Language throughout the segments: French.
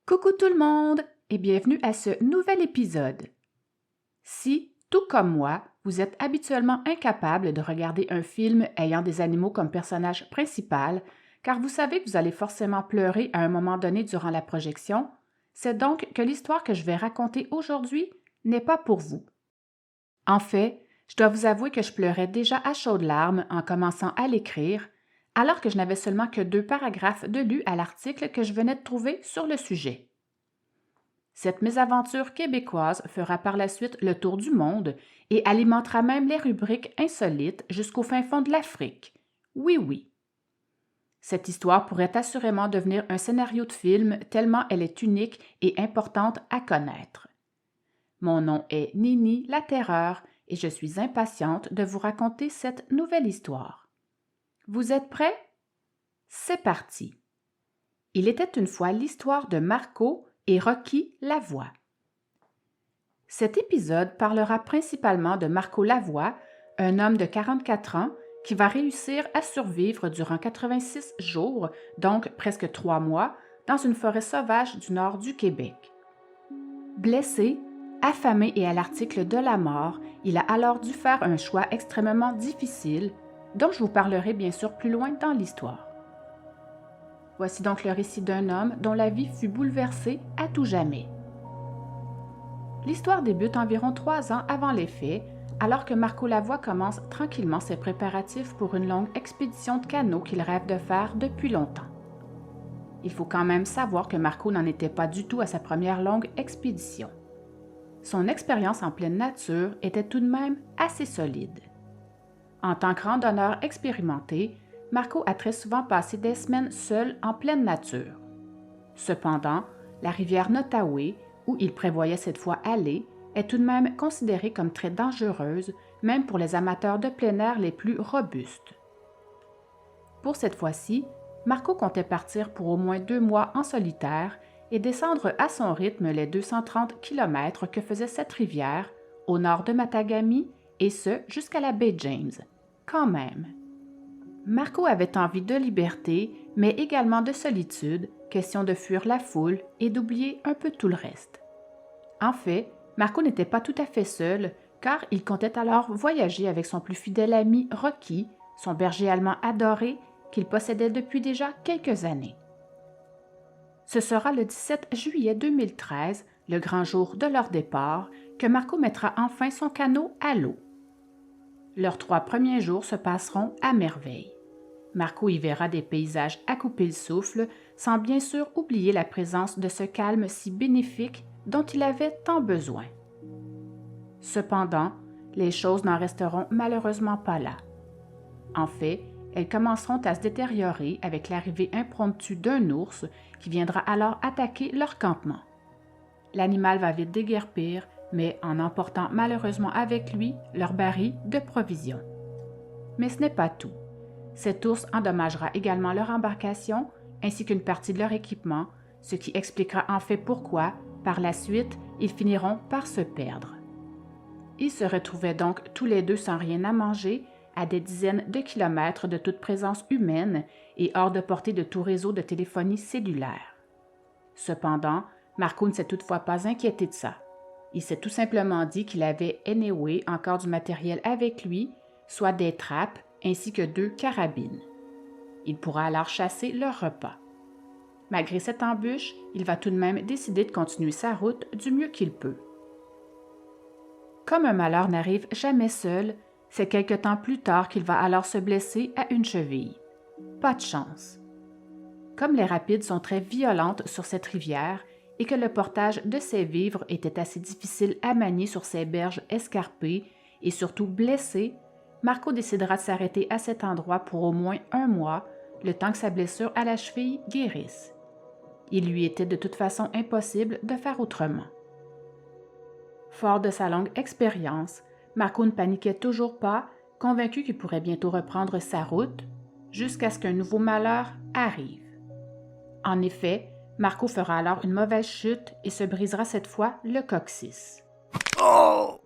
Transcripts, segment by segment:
Coucou tout le monde et bienvenue à ce nouvel épisode. Si, tout comme moi, vous êtes habituellement incapable de regarder un film ayant des animaux comme personnage principal, car vous savez que vous allez forcément pleurer à un moment donné durant la projection, c'est donc que l'histoire que je vais raconter aujourd'hui n'est pas pour vous. En fait, je dois vous avouer que je pleurais déjà à chaudes larmes en commençant à l'écrire, alors que je n'avais seulement que 2 paragraphes de lus à l'article que je venais de trouver sur le sujet. Cette mésaventure québécoise fera par la suite le tour du monde et alimentera même les rubriques insolites jusqu'au fin fond de l'Afrique. Oui, oui. Cette histoire pourrait assurément devenir un scénario de film tellement elle est unique et importante à connaître. Mon nom est Nini la Terreur et je suis impatiente de vous raconter cette nouvelle histoire. Vous êtes prêts? C'est parti. Il était une fois l'histoire de Marco et Rocky Lavoie. Cet épisode parlera principalement de Marco Lavoie, un homme de 44 ans qui va réussir à survivre durant 86 jours, donc presque 3 mois, dans une forêt sauvage du nord du Québec. Blessé, affamé et à l'article de la mort, il a alors dû faire un choix extrêmement difficile, dont je vous parlerai bien sûr plus loin dans l'histoire. Voici donc le récit d'un homme dont la vie fut bouleversée à tout jamais. L'histoire débute environ 3 ans avant les faits, alors que Marco Lavoie commence tranquillement ses préparatifs pour une longue expédition de canot qu'il rêve de faire depuis longtemps. Il faut quand même savoir que Marco n'en était pas du tout à sa première longue expédition. Son expérience en pleine nature était tout de même assez solide. En tant que randonneur expérimenté, Marco a très souvent passé des semaines seul en pleine nature. Cependant, la rivière Nottaoué, où il prévoyait cette fois aller, est tout de même considérée comme très dangereuse, même pour les amateurs de plein air les plus robustes. Pour cette fois-ci, Marco comptait partir pour au moins 2 mois en solitaire et descendre à son rythme les 230 km que faisait cette rivière, au nord de Matagami, et ce jusqu'à la baie James. Quand même. Marco avait envie de liberté, mais également de solitude, question de fuir la foule et d'oublier un peu tout le reste. En fait, Marco n'était pas tout à fait seul, car il comptait alors voyager avec son plus fidèle ami Rocky, son berger allemand adoré, qu'il possédait depuis déjà quelques années. Ce sera le 17 juillet 2013, le grand jour de leur départ, que Marco mettra enfin son canot à l'eau. Leurs 3 premiers jours se passeront à merveille. Marco y verra des paysages à couper le souffle, sans bien sûr oublier la présence de ce calme si bénéfique dont il avait tant besoin. Cependant, les choses n'en resteront malheureusement pas là. En fait, elles commenceront à se détériorer avec l'arrivée impromptue d'un ours qui viendra alors attaquer leur campement. L'animal va vite déguerpir, mais en emportant malheureusement avec lui leur baril de provisions. Mais ce n'est pas tout. Cet ours endommagera également leur embarcation ainsi qu'une partie de leur équipement, ce qui expliquera en fait pourquoi, par la suite, ils finiront par se perdre. Ils se retrouvaient donc tous les deux sans rien à manger, à des dizaines de kilomètres de toute présence humaine et hors de portée de tout réseau de téléphonie cellulaire. Cependant, Marco ne s'est toutefois pas inquiété de ça. Il s'est tout simplement dit qu'il avait anyway encore du matériel avec lui, soit des trappes ainsi que 2 carabines. Il pourra alors chasser leur repas. Malgré cette embûche, il va tout de même décider de continuer sa route du mieux qu'il peut. Comme un malheur n'arrive jamais seul, c'est quelque temps plus tard qu'il va alors se blesser à une cheville. Pas de chance. Comme les rapides sont très violentes sur cette rivière et que le portage de ses vivres était assez difficile à manier sur ces berges escarpées et surtout blessé, Marco décidera de s'arrêter à cet endroit pour au moins 1 mois, le temps que sa blessure à la cheville guérisse. Il lui était de toute façon impossible de faire autrement. Fort de sa longue expérience, Marco ne paniquait toujours pas, convaincu qu'il pourrait bientôt reprendre sa route, jusqu'à ce qu'un nouveau malheur arrive. En effet, Marco fera alors une mauvaise chute et se brisera cette fois le coccyx. Oh!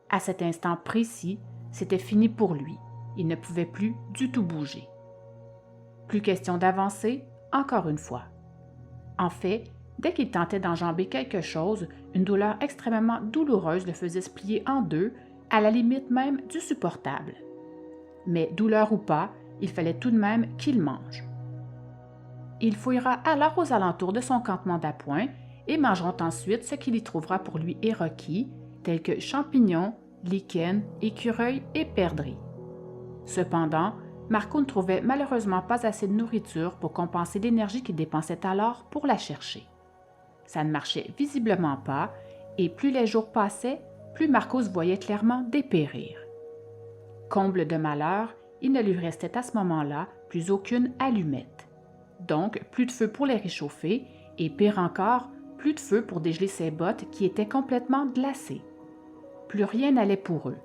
À cet instant précis, c'était fini pour lui. Il ne pouvait plus du tout bouger. Plus question d'avancer, encore une fois. En fait, Dès qu'il tentait d'enjamber quelque chose, une douleur extrêmement douloureuse le faisait se plier en deux, à la limite même du supportable. Mais douleur ou pas, il fallait tout de même qu'il mange. Il fouillera alors aux alentours de son campement d'appoint et mangera ensuite ce qu'il y trouvera pour lui et Rocky, tels que champignons, lichens, écureuils et perdrix. Cependant, Marco ne trouvait malheureusement pas assez de nourriture pour compenser l'énergie qu'il dépensait alors pour la chercher. Ça ne marchait visiblement pas, et plus les jours passaient, plus Marco se voyait clairement dépérir. Comble de malheur, il ne lui restait à ce moment-là plus aucune allumette. Donc, plus de feu pour les réchauffer, et pire encore, plus de feu pour dégeler ses bottes qui étaient complètement glacées. Plus rien n'allait pour eux.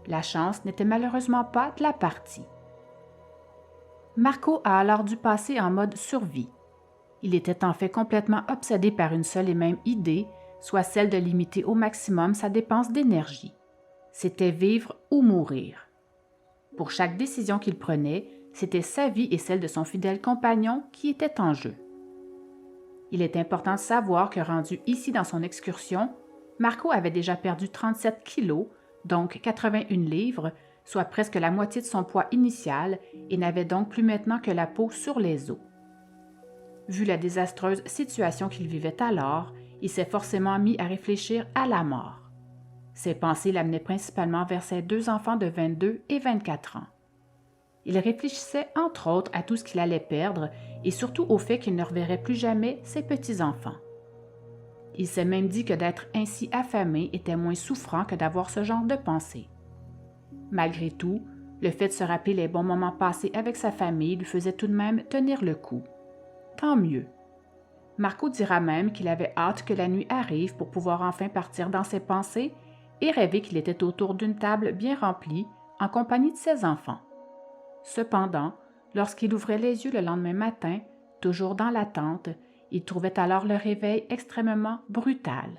La chance n'était malheureusement pas de la partie. Marco a alors dû passer en mode survie. Il était en fait complètement obsédé par une seule et même idée, soit celle de limiter au maximum sa dépense d'énergie. C'était vivre ou mourir. Pour chaque décision qu'il prenait, c'était sa vie et celle de son fidèle compagnon qui étaient en jeu. Il est important de savoir que rendu ici dans son excursion, Marco avait déjà perdu 37 kilos, donc 81 livres, soit presque la moitié de son poids initial, et n'avait donc plus maintenant que la peau sur les os. Vu la désastreuse situation qu'il vivait alors, il s'est forcément mis à réfléchir à la mort. Ses pensées l'amenaient principalement vers ses deux enfants de 22 et 24 ans. Il réfléchissait entre autres à tout ce qu'il allait perdre et surtout au fait qu'il ne reverrait plus jamais ses petits-enfants. Il s'est même dit que d'être ainsi affamé était moins souffrant que d'avoir ce genre de pensée. Malgré tout, le fait de se rappeler les bons moments passés avec sa famille lui faisait tout de même tenir le coup. Tant mieux. Marco dira même qu'il avait hâte que la nuit arrive pour pouvoir enfin partir dans ses pensées et rêver qu'il était autour d'une table bien remplie en compagnie de ses enfants. Cependant, lorsqu'il ouvrait les yeux le lendemain matin, toujours dans l'attente, il trouvait alors le réveil extrêmement brutal.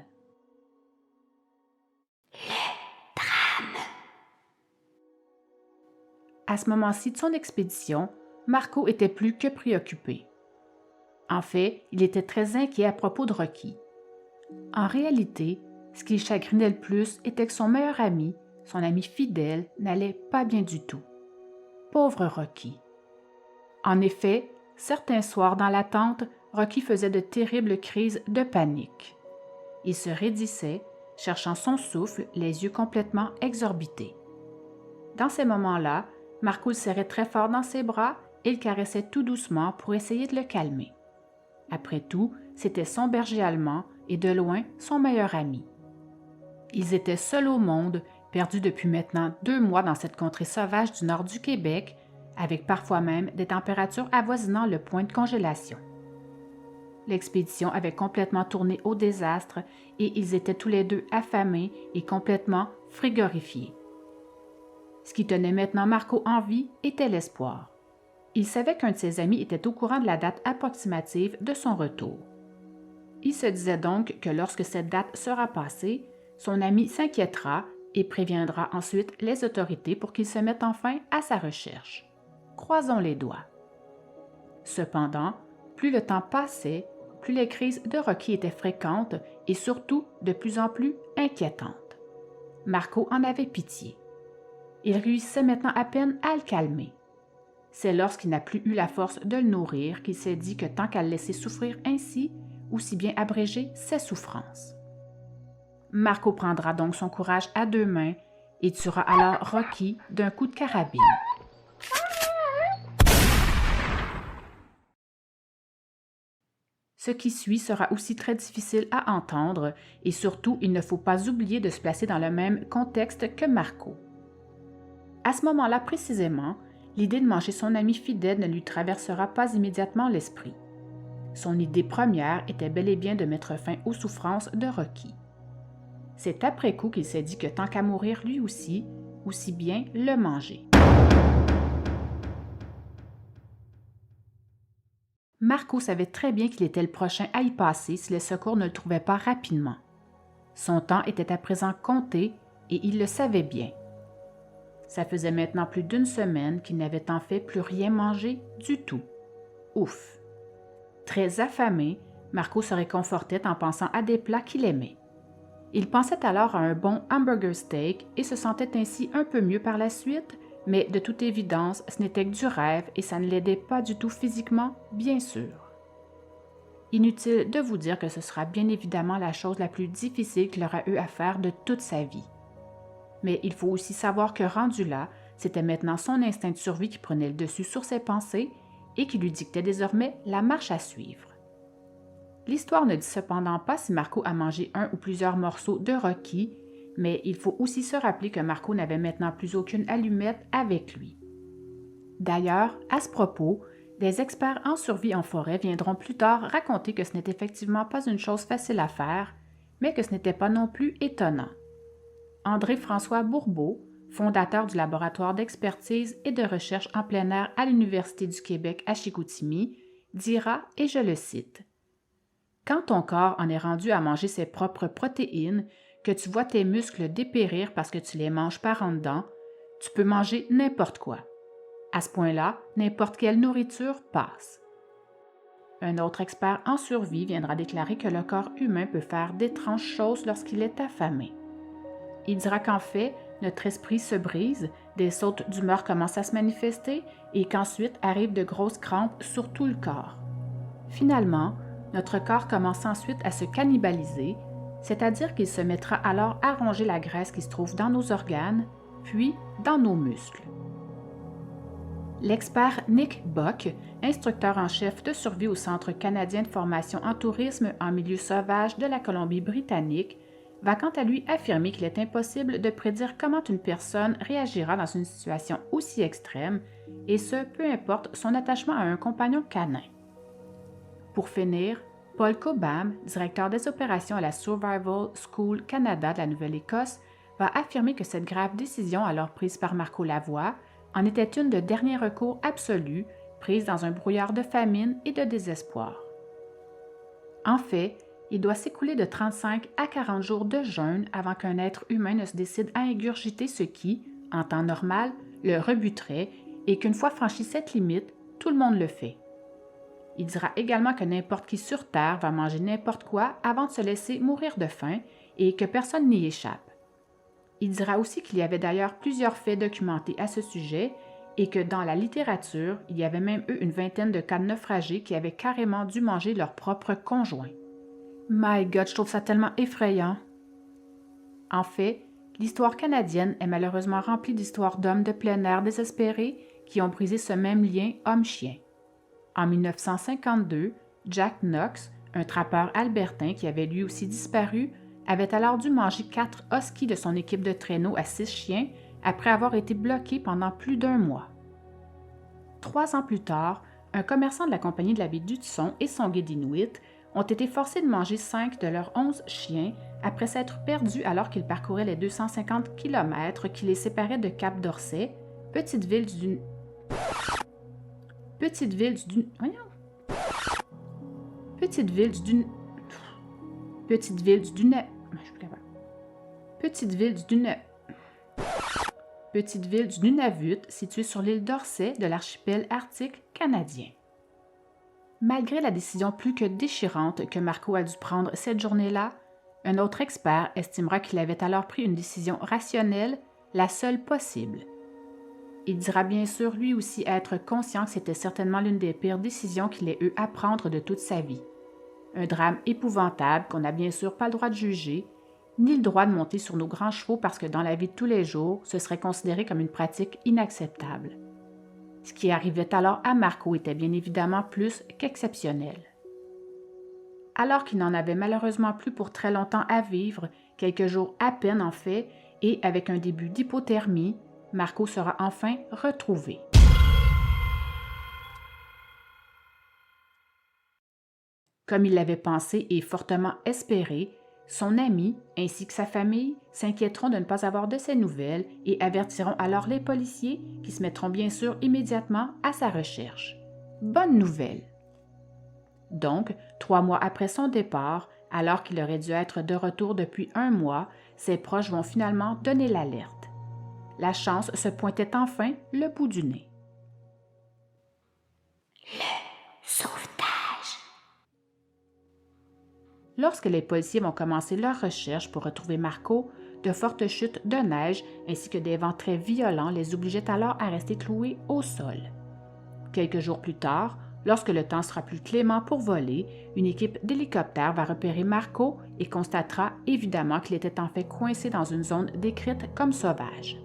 Le drame. À ce moment-ci de son expédition, Marco était plus que préoccupé. En fait, il était très inquiet à propos de Rocky. En réalité, ce qui le chagrinait le plus était que son meilleur ami, son ami fidèle, n'allait pas bien du tout. Pauvre Rocky. En effet, certains soirs dans la tente, Rocky faisait de terribles crises de panique. Il se raidissait, cherchant son souffle, les yeux complètement exorbités. Dans ces moments-là, Marco le serrait très fort dans ses bras et le caressait tout doucement pour essayer de le calmer. Après tout, c'était son berger allemand et de loin son meilleur ami. Ils étaient seuls au monde, perdus depuis maintenant 2 mois dans cette contrée sauvage du nord du Québec, avec parfois même des températures avoisinant le point de congélation. L'expédition avait complètement tourné au désastre et ils étaient tous les deux affamés et complètement frigorifiés. Ce qui tenait maintenant Marco en vie était l'espoir. Il savait qu'un de ses amis était au courant de la date approximative de son retour. Il se disait donc que lorsque cette date sera passée, son ami s'inquiétera et préviendra ensuite les autorités pour qu'ils se mettent enfin à sa recherche. Croisons les doigts. Cependant, plus le temps passait, plus les crises de Rocky étaient fréquentes et surtout de plus en plus inquiétantes. Marco en avait pitié. Il réussissait maintenant à peine à le calmer. C'est lorsqu'il n'a plus eu la force de le nourrir qu'il s'est dit que tant qu'à le laisser souffrir ainsi, aussi bien abréger ses souffrances. Marco prendra donc son courage à 2 mains et tuera alors Rocky d'un coup de carabine. Ce qui suit sera aussi très difficile à entendre et surtout, il ne faut pas oublier de se placer dans le même contexte que Marco. À ce moment-là précisément, l'idée de manger son ami fidèle ne lui traversera pas immédiatement l'esprit. Son idée première était bel et bien de mettre fin aux souffrances de Rocky. C'est après coup qu'il s'est dit que tant qu'à mourir lui aussi bien le manger. Marco savait très bien qu'il était le prochain à y passer si les secours ne le trouvaient pas rapidement. Son temps était à présent compté et il le savait bien. Ça faisait maintenant plus d'1 semaine qu'il n'avait en fait plus rien mangé du tout. Ouf! Très affamé, Marco se réconfortait en pensant à des plats qu'il aimait. Il pensait alors à un bon hamburger steak et se sentait ainsi un peu mieux par la suite, mais de toute évidence, ce n'était que du rêve et ça ne l'aidait pas du tout physiquement, bien sûr. Inutile de vous dire que ce sera bien évidemment la chose la plus difficile qu'il aura eu à faire de toute sa vie. Mais il faut aussi savoir que rendu là, c'était maintenant son instinct de survie qui prenait le dessus sur ses pensées et qui lui dictait désormais la marche à suivre. L'histoire ne dit cependant pas si Marco a mangé un ou plusieurs morceaux de Rocky, mais il faut aussi se rappeler que Marco n'avait maintenant plus aucune allumette avec lui. D'ailleurs, à ce propos, des experts en survie en forêt viendront plus tard raconter que ce n'est effectivement pas une chose facile à faire, mais que ce n'était pas non plus étonnant. André-François Bourbeau, fondateur du laboratoire d'expertise et de recherche en plein air à l'Université du Québec à Chicoutimi, dira, et je le cite, « Quand ton corps en est rendu à manger ses propres protéines, que tu vois tes muscles dépérir parce que tu les manges par en dedans, tu peux manger n'importe quoi. À ce point-là, n'importe quelle nourriture passe. » Un autre expert en survie viendra déclarer que le corps humain peut faire d'étranges choses lorsqu'il est affamé. Il dira qu'en fait, notre esprit se brise, des sautes d'humeur commencent à se manifester et qu'ensuite arrivent de grosses crampes sur tout le corps. Finalement, notre corps commence ensuite à se cannibaliser, c'est-à-dire qu'il se mettra alors à ronger la graisse qui se trouve dans nos organes, puis dans nos muscles. L'expert Nick Buck, instructeur en chef de survie au Centre canadien de formation en tourisme en milieu sauvage de la Colombie-Britannique, va quant à lui affirmer qu'il est impossible de prédire comment une personne réagira dans une situation aussi extrême, et ce, peu importe son attachement à un compagnon canin. Pour finir, Paul Cobham, directeur des opérations à la Survival School Canada de la Nouvelle-Écosse, va affirmer que cette grave décision alors prise par Marco Lavoie en était une de dernier recours absolu, prise dans un brouillard de famine et de désespoir. En fait, il doit s'écouler de 35 à 40 jours de jeûne avant qu'un être humain ne se décide à ingurgiter ce qui, en temps normal, le rebuterait et qu'une fois franchi cette limite, tout le monde le fait. Il dira également que n'importe qui sur Terre va manger n'importe quoi avant de se laisser mourir de faim et que personne n'y échappe. Il dira aussi qu'il y avait d'ailleurs plusieurs faits documentés à ce sujet et que dans la littérature, il y avait même eu une vingtaine de cas de naufragés qui avaient carrément dû manger leur propre conjoint. My God, je trouve ça tellement effrayant. En fait, l'histoire canadienne est malheureusement remplie d'histoires d'hommes de plein air désespérés qui ont brisé ce même lien homme-chien. En 1952, Jack Knox, un trappeur albertain qui avait lui aussi disparu, avait alors dû manger 4 huskies de son équipe de traîneau à 6 chiens après avoir été bloqué pendant plus d'1 mois. 3 ans plus tard, un commerçant de la compagnie de la baie d'Hudson et son guide inuit ont été forcés de manger 5 de leurs 11 chiens après s'être perdus alors qu'ils parcouraient les 250 km qui les séparaient de Cap d'Orsay, petite ville du Nunavut située sur l'île d'Orsay de l'archipel arctique canadien. Malgré la décision plus que déchirante que Marco a dû prendre cette journée-là, un autre expert estimera qu'il avait alors pris une décision rationnelle, la seule possible. Il dira bien sûr lui aussi être conscient que c'était certainement l'une des pires décisions qu'il ait eu à prendre de toute sa vie. Un drame épouvantable qu'on n'a bien sûr pas le droit de juger, ni le droit de monter sur nos grands chevaux parce que dans la vie de tous les jours, ce serait considéré comme une pratique inacceptable. Ce qui arrivait alors à Marco était bien évidemment plus qu'exceptionnel. Alors qu'il n'en avait malheureusement plus pour très longtemps à vivre, quelques jours à peine en fait, et avec un début d'hypothermie, Marco sera enfin retrouvé. Comme il l'avait pensé et fortement espéré, son ami ainsi que sa famille s'inquiéteront de ne pas avoir de ses nouvelles et avertiront alors les policiers qui se mettront bien sûr immédiatement à sa recherche. Bonne nouvelle! Donc, 3 mois après son départ, alors qu'il aurait dû être de retour depuis 1 mois, ses proches vont finalement donner l'alerte. La chance se pointait enfin le bout du nez. Le sauvetage. Lorsque les policiers vont commencer leurs recherches pour retrouver Marco, de fortes chutes de neige ainsi que des vents très violents les obligeaient alors à rester cloués au sol. Quelques jours plus tard, lorsque le temps sera plus clément pour voler, une équipe d'hélicoptères va repérer Marco et constatera évidemment qu'il était en fait coincé dans une zone décrite comme sauvage.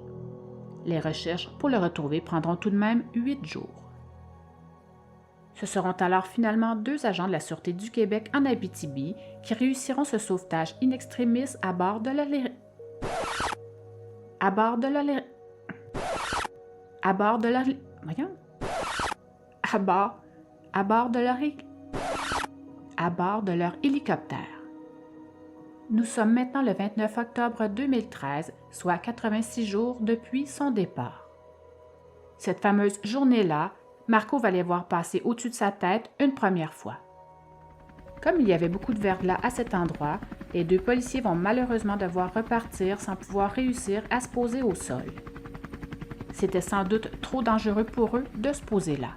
Les recherches pour le retrouver prendront tout de même 8 jours. Ce seront alors finalement 2 agents de la Sûreté du Québec en Abitibi qui réussiront ce sauvetage in extremis à bord de leur hélicoptère. Nous sommes maintenant le 29 octobre 2013, soit 86 jours depuis son départ. Cette fameuse journée-là, Marco va les voir passer au-dessus de sa tête une première fois. Comme il y avait beaucoup de verglas à cet endroit, les 2 policiers vont malheureusement devoir repartir sans pouvoir réussir à se poser au sol. C'était sans doute trop dangereux pour eux de se poser là.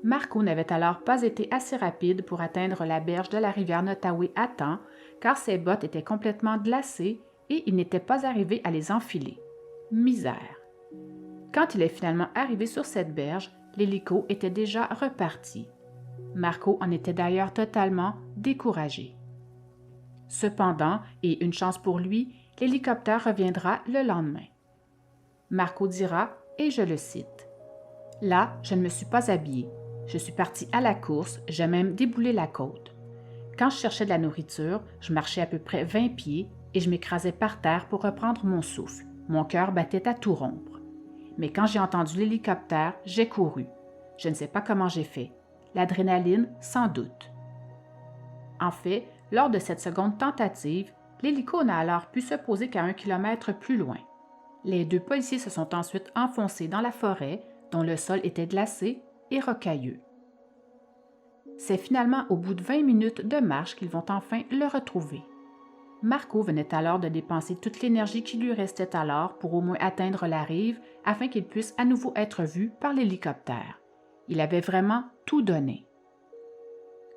Marco n'avait alors pas été assez rapide pour atteindre la berge de la rivière Nottaoué à temps, car ses bottes étaient complètement glacées et il n'était pas arrivé à les enfiler. Misère! Quand il est finalement arrivé sur cette berge, l'hélico était déjà reparti. Marco en était d'ailleurs totalement découragé. Cependant, et une chance pour lui, l'hélicoptère reviendra le lendemain. Marco dira, et je le cite, « Là, je ne me suis pas habillé. Je suis parti à la course, j'ai même déboulé la côte. Quand je cherchais de la nourriture, je marchais à peu près 20 pieds et je m'écrasais par terre pour reprendre mon souffle. Mon cœur battait à tout rompre. Mais quand j'ai entendu l'hélicoptère, j'ai couru. Je ne sais pas comment j'ai fait. L'adrénaline, sans doute. » En fait, lors de cette seconde tentative, l'hélico n'a alors pu se poser qu'à 1 kilomètre plus loin. Les 2 policiers se sont ensuite enfoncés dans la forêt, dont le sol était glacé et rocailleux. C'est finalement au bout de 20 minutes de marche qu'ils vont enfin le retrouver. Marco venait alors de dépenser toute l'énergie qui lui restait alors pour au moins atteindre la rive afin qu'il puisse à nouveau être vu par l'hélicoptère. Il avait vraiment tout donné.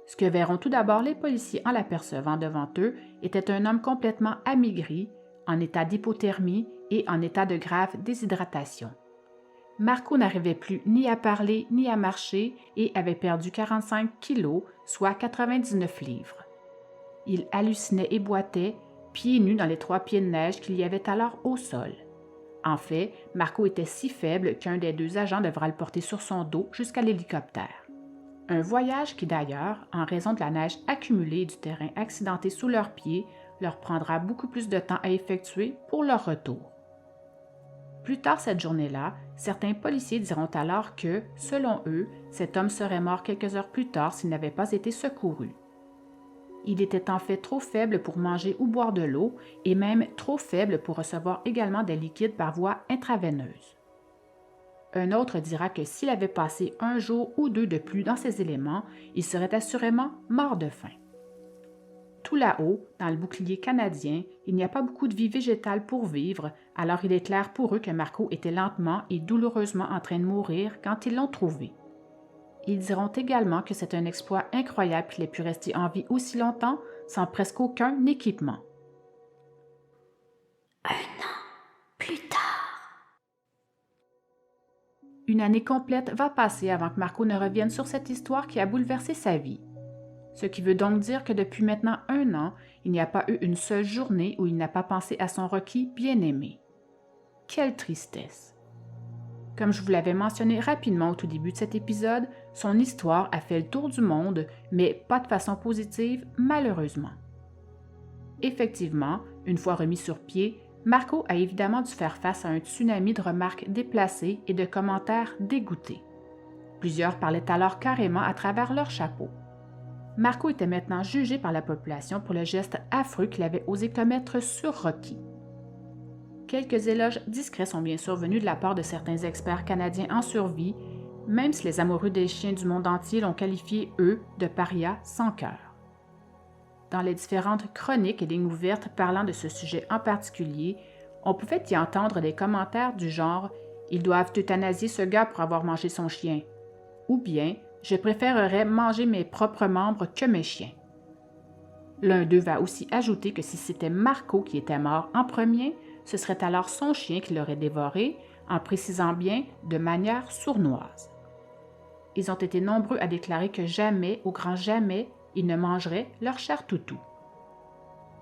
Ce que verront tout d'abord les policiers en l'apercevant devant eux était un homme complètement amaigri, en état d'hypothermie et en état de grave déshydratation. Marco n'arrivait plus ni à parler ni à marcher et avait perdu 45 kilos, soit 99 livres. Il hallucinait et boitait, pieds nus dans les 3 pieds de neige qu'il y avait alors au sol. En fait, Marco était si faible qu'un des 2 agents devra le porter sur son dos jusqu'à l'hélicoptère. Un voyage qui d'ailleurs, en raison de la neige accumulée et du terrain accidenté sous leurs pieds, leur prendra beaucoup plus de temps à effectuer pour leur retour. Plus tard cette journée-là, certains policiers diront alors que, selon eux, cet homme serait mort quelques heures plus tard s'il n'avait pas été secouru. Il était en fait trop faible pour manger ou boire de l'eau et même trop faible pour recevoir également des liquides par voie intraveineuse. Un autre dira que s'il avait passé 1 jour ou 2 de plus dans ces éléments, il serait assurément mort de faim. Tout là-haut, dans le bouclier canadien, il n'y a pas beaucoup de vie végétale pour vivre, alors il est clair pour eux que Marco était lentement et douloureusement en train de mourir quand ils l'ont trouvé. Ils diront également que c'est un exploit incroyable qu'il ait pu rester en vie aussi longtemps sans presque aucun équipement. 1 an plus tard. Une année complète va passer avant que Marco ne revienne sur cette histoire qui a bouleversé sa vie. Ce qui veut donc dire que depuis maintenant 1 an, il n'y a pas eu une seule journée où il n'a pas pensé à son Rocky bien-aimé. Quelle tristesse! Comme je vous l'avais mentionné rapidement au tout début de cet épisode, son histoire a fait le tour du monde, mais pas de façon positive, malheureusement. Effectivement, une fois remis sur pied, Marco a évidemment dû faire face à un tsunami de remarques déplacées et de commentaires dégoûtés. Plusieurs parlaient alors carrément à travers leur chapeau. Marco était maintenant jugé par la population pour le geste affreux qu'il avait osé commettre sur Rocky. Quelques éloges discrets sont bien sûr venus de la part de certains experts canadiens en survie, même si les amoureux des chiens du monde entier l'ont qualifié, eux, de paria sans cœur. Dans les différentes chroniques et lignes ouvertes parlant de ce sujet en particulier, on pouvait y entendre des commentaires du genre « Ils doivent euthanasier ce gars pour avoir mangé son chien » ou bien « Je préférerais manger mes propres membres que mes chiens ». L'un d'eux va aussi ajouter que si c'était Marco qui était mort en premier, ce serait alors son chien qui l'aurait dévoré, en précisant bien de manière sournoise. Ils ont été nombreux à déclarer que jamais, au grand jamais, ils ne mangeraient leur cher toutou.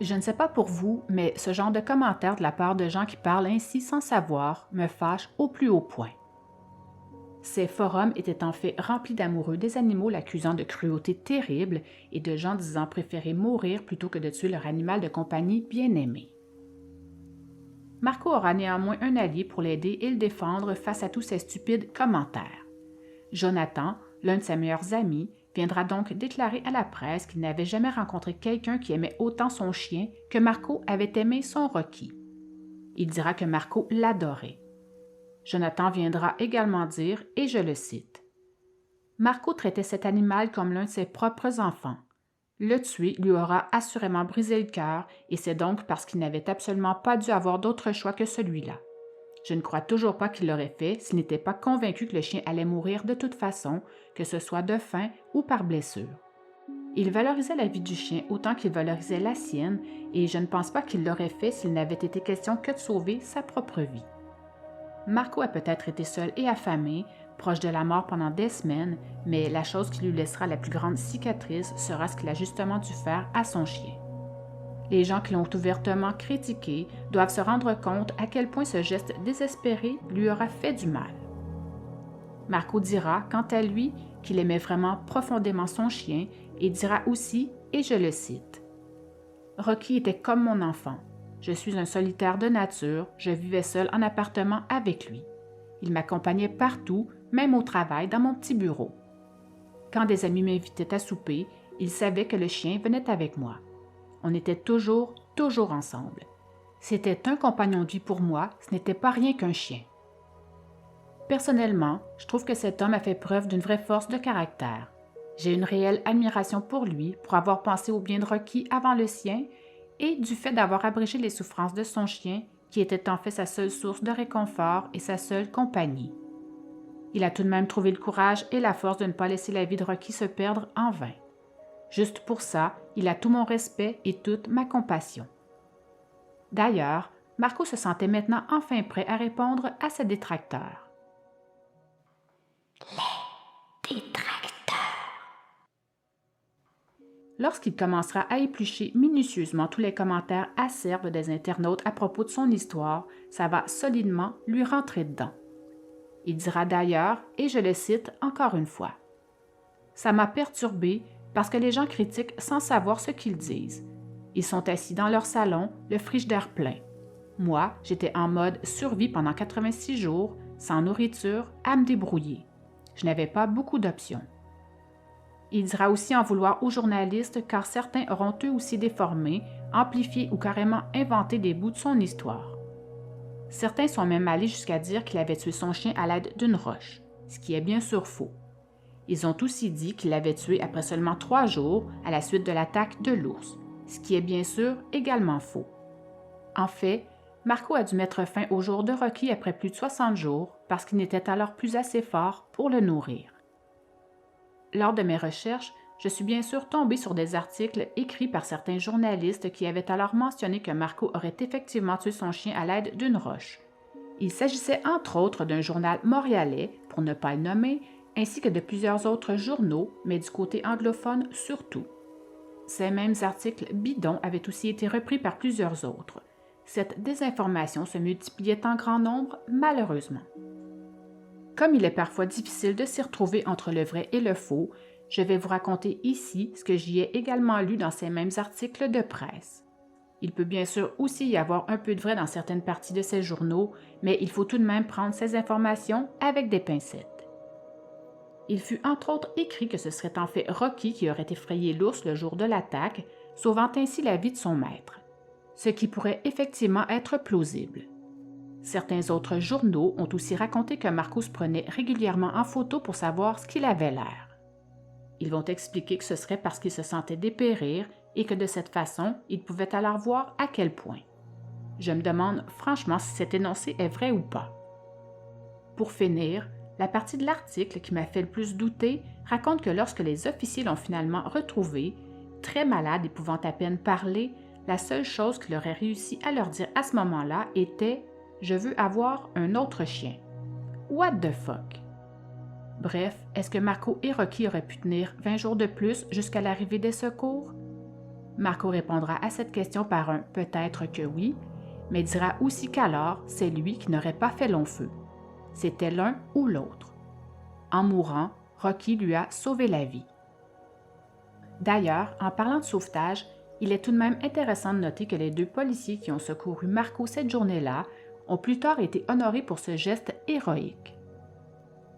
Je ne sais pas pour vous, mais ce genre de commentaires de la part de gens qui parlent ainsi sans savoir me fâche au plus haut point. Ces forums étaient en fait remplis d'amoureux des animaux l'accusant de cruauté terrible et de gens disant préférer mourir plutôt que de tuer leur animal de compagnie bien-aimé. Marco aura néanmoins un allié pour l'aider et le défendre face à tous ces stupides commentaires. Jonathan, l'un de ses meilleurs amis, viendra donc déclarer à la presse qu'il n'avait jamais rencontré quelqu'un qui aimait autant son chien que Marco avait aimé son Rocky. Il dira que Marco l'adorait. Jonathan viendra également dire, et je le cite, « Marco traitait cet animal comme l'un de ses propres enfants. Le tuer lui aura assurément brisé le cœur, et c'est donc parce qu'il n'avait absolument pas dû avoir d'autre choix que celui-là. Je ne crois toujours pas qu'il l'aurait fait s'il n'était pas convaincu que le chien allait mourir de toute façon, que ce soit de faim ou par blessure. Il valorisait la vie du chien autant qu'il valorisait la sienne, et je ne pense pas qu'il l'aurait fait s'il n'avait été question que de sauver sa propre vie. Marco a peut-être été seul et affamé, proche de la mort pendant des semaines, mais la chose qui lui laissera la plus grande cicatrice sera ce qu'il a justement dû faire à son chien. Les gens qui l'ont ouvertement critiqué doivent se rendre compte à quel point ce geste désespéré lui aura fait du mal. Marco dira, quant à lui, qu'il aimait vraiment profondément son chien et dira aussi, et je le cite, « Rocky était comme mon enfant. Je suis un solitaire de nature, je vivais seul en appartement avec lui. Il m'accompagnait partout, même au travail, dans mon petit bureau. Quand des amis m'invitaient à souper, ils savaient que le chien venait avec moi. On était toujours ensemble. C'était un compagnon de vie pour moi, ce n'était pas rien qu'un chien. Personnellement, je trouve que cet homme a fait preuve d'une vraie force de caractère. J'ai une réelle admiration pour lui, pour avoir pensé au bien de Rocky avant le sien, et du fait d'avoir abrégé les souffrances de son chien, qui était en fait sa seule source de réconfort et sa seule compagnie. Il a tout de même trouvé le courage et la force de ne pas laisser la vie de Rocky se perdre en vain. Juste pour ça, il a tout mon respect et toute ma compassion. » D'ailleurs, Marco se sentait maintenant enfin prêt à répondre à ses détracteurs. Les détracteurs. Lorsqu'il commencera à éplucher minutieusement tous les commentaires acerbes des internautes à propos de son histoire, ça va solidement lui rentrer dedans. Il dira d'ailleurs, et je le cite encore une fois, « Ça m'a perturbé parce que les gens critiquent sans savoir ce qu'ils disent. Ils sont assis dans leur salon, le frigidaire plein. Moi, j'étais en mode survie pendant 86 jours, sans nourriture, à me débrouiller. Je n'avais pas beaucoup d'options. » Il dira aussi en vouloir aux journalistes car certains auront eux aussi déformé, amplifié ou carrément inventé des bouts de son histoire. Certains sont même allés jusqu'à dire qu'il avait tué son chien à l'aide d'une roche, ce qui est bien sûr faux. Ils ont aussi dit qu'il l'avait tué après seulement 3 jours à la suite de l'attaque de l'ours, ce qui est bien sûr également faux. En fait, Marco a dû mettre fin au jour de Rocky après plus de 60 jours parce qu'il n'était alors plus assez fort pour le nourrir. Lors de mes recherches, je suis bien sûr tombée sur des articles écrits par certains journalistes qui avaient alors mentionné que Marco aurait effectivement tué son chien à l'aide d'une roche. Il s'agissait entre autres d'un journal montréalais, pour ne pas le nommer, ainsi que de plusieurs autres journaux, mais du côté anglophone surtout. Ces mêmes articles bidons avaient aussi été repris par plusieurs autres. Cette désinformation se multipliait en grand nombre, malheureusement. Comme il est parfois difficile de s'y retrouver entre le vrai et le faux, je vais vous raconter ici ce que j'y ai également lu dans ces mêmes articles de presse. Il peut bien sûr aussi y avoir un peu de vrai dans certaines parties de ces journaux, mais il faut tout de même prendre ces informations avec des pincettes. Il fut entre autres écrit que ce serait en fait Rocky qui aurait effrayé l'ours le jour de l'attaque, sauvant ainsi la vie de son maître, ce qui pourrait effectivement être plausible. Certains autres journaux ont aussi raconté que Marco se prenait régulièrement en photo pour savoir ce qu'il avait l'air. Ils vont expliquer que ce serait parce qu'il se sentait dépérir et que de cette façon, il pouvait alors voir à quel point. Je me demande franchement si cet énoncé est vrai ou pas. Pour finir, la partie de l'article qui m'a fait le plus douter raconte que lorsque les officiers l'ont finalement retrouvé, très malades et pouvant à peine parler, la seule chose qu'il aurait réussi à leur dire à ce moment-là était « Je veux avoir un autre chien ». What the fuck? Bref, est-ce que Marco et Rocky auraient pu tenir 20 jours de plus jusqu'à l'arrivée des secours? Marco répondra à cette question par un « peut-être que oui », mais dira aussi qu'alors, c'est lui qui n'aurait pas fait long feu. C'était l'un ou l'autre. En mourant, Rocky lui a sauvé la vie. D'ailleurs, en parlant de sauvetage, il est tout de même intéressant de noter que les 2 policiers qui ont secouru Marco cette journée-là ont plus tard été honorés pour ce geste héroïque.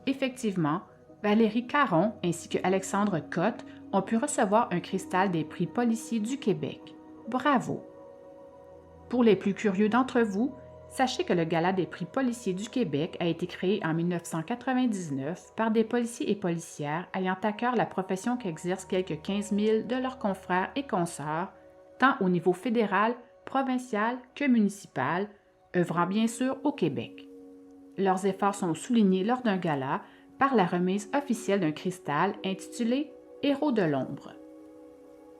Effectivement, Valérie Caron ainsi que Alexandre Cotte ont pu recevoir un cristal des prix policiers du Québec. Bravo! Pour les plus curieux d'entre vous, sachez que le Gala des prix policiers du Québec a été créé en 1999 par des policiers et policières ayant à cœur la profession qu'exercent quelques 15 000 de leurs confrères et consoeurs, tant au niveau fédéral, provincial que municipal, œuvrant bien sûr au Québec. Leurs efforts sont soulignés lors d'un gala par la remise officielle d'un cristal intitulé « Héros de l'ombre ».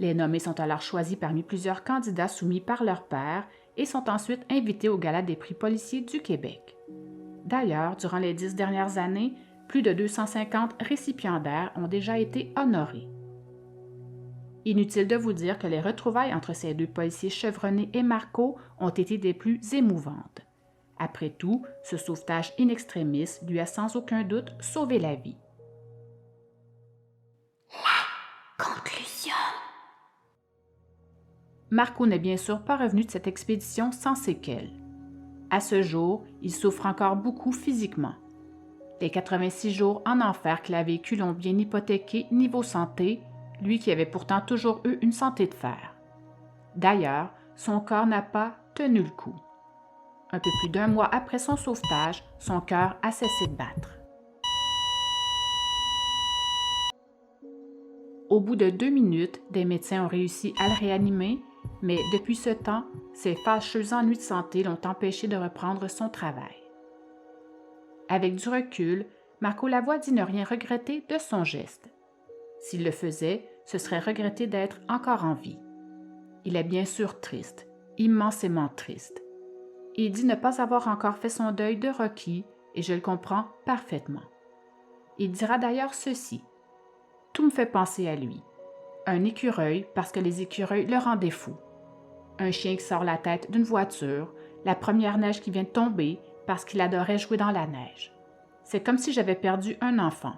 Les nommés sont alors choisis parmi plusieurs candidats soumis par leurs pairs et sont ensuite invités au Gala des prix policiers du Québec. D'ailleurs, durant les 10 dernières années, plus de 250 récipiendaires ont déjà été honorés. Inutile de vous dire que les retrouvailles entre ces 2 policiers chevronnés et Marco ont été des plus émouvantes. Après tout, ce sauvetage in extremis lui a sans aucun doute sauvé la vie. La conclusion. Marco n'est bien sûr pas revenu de cette expédition sans séquelles. À ce jour, il souffre encore beaucoup physiquement. Les 86 jours en enfer qu'il a vécu l'ont bien hypothéqué niveau santé, lui qui avait pourtant toujours eu une santé de fer. D'ailleurs, son corps n'a pas tenu le coup. Un peu plus d'1 mois après son sauvetage, son cœur a cessé de battre. Au bout de 2 minutes, des médecins ont réussi à le réanimer, mais depuis ce temps, ses fâcheux ennuis de santé l'ont empêché de reprendre son travail. Avec du recul, Marco Lavoie dit ne rien regretter de son geste. S'il le faisait, ce serait regretter d'être encore en vie. Il est bien sûr triste, immensément triste. Il dit ne pas avoir encore fait son deuil de Rocky, et je le comprends parfaitement. Il dira d'ailleurs ceci. Tout me fait penser à lui. Un écureuil parce que les écureuils le rendaient fou. Un chien qui sort la tête d'une voiture, la première neige qui vient de tomber parce qu'il adorait jouer dans la neige. C'est comme si j'avais perdu un enfant.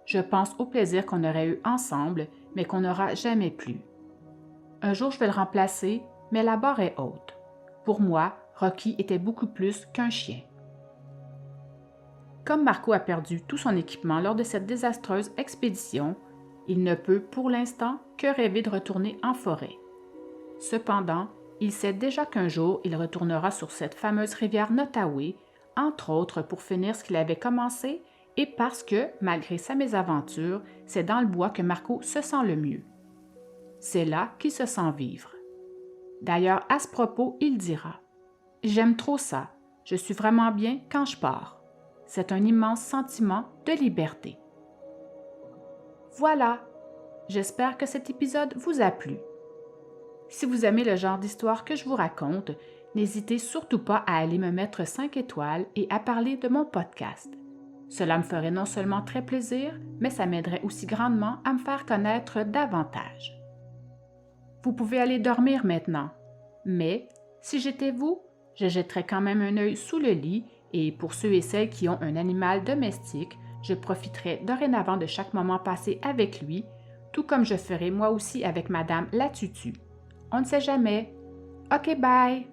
Je pense au plaisir qu'on aurait eu ensemble, mais qu'on n'aura jamais plus. Un jour, je vais le remplacer, mais la barre est haute. Pour moi, Rocky était beaucoup plus qu'un chien. Comme Marco a perdu tout son équipement lors de cette désastreuse expédition, il ne peut pour l'instant que rêver de retourner en forêt. Cependant, il sait déjà qu'un jour, il retournera sur cette fameuse rivière Nottaoué, entre autres pour finir ce qu'il avait commencé et parce que, malgré sa mésaventure, c'est dans le bois que Marco se sent le mieux. C'est là qu'il se sent vivre. D'ailleurs, à ce propos, il dira « J'aime trop ça, je suis vraiment bien quand je pars. C'est un immense sentiment de liberté. » Voilà, j'espère que cet épisode vous a plu. Si vous aimez le genre d'histoire que je vous raconte, n'hésitez surtout pas à aller me mettre 5 étoiles et à parler de mon podcast. Cela me ferait non seulement très plaisir, mais ça m'aiderait aussi grandement à me faire connaître davantage. Vous pouvez aller dormir maintenant, mais si j'étais vous, je jetterais quand même un œil sous le lit et pour ceux et celles qui ont un animal domestique, je profiterai dorénavant de chaque moment passé avec lui, tout comme je ferai moi aussi avec Madame la Tutu. On ne sait jamais. OK, bye!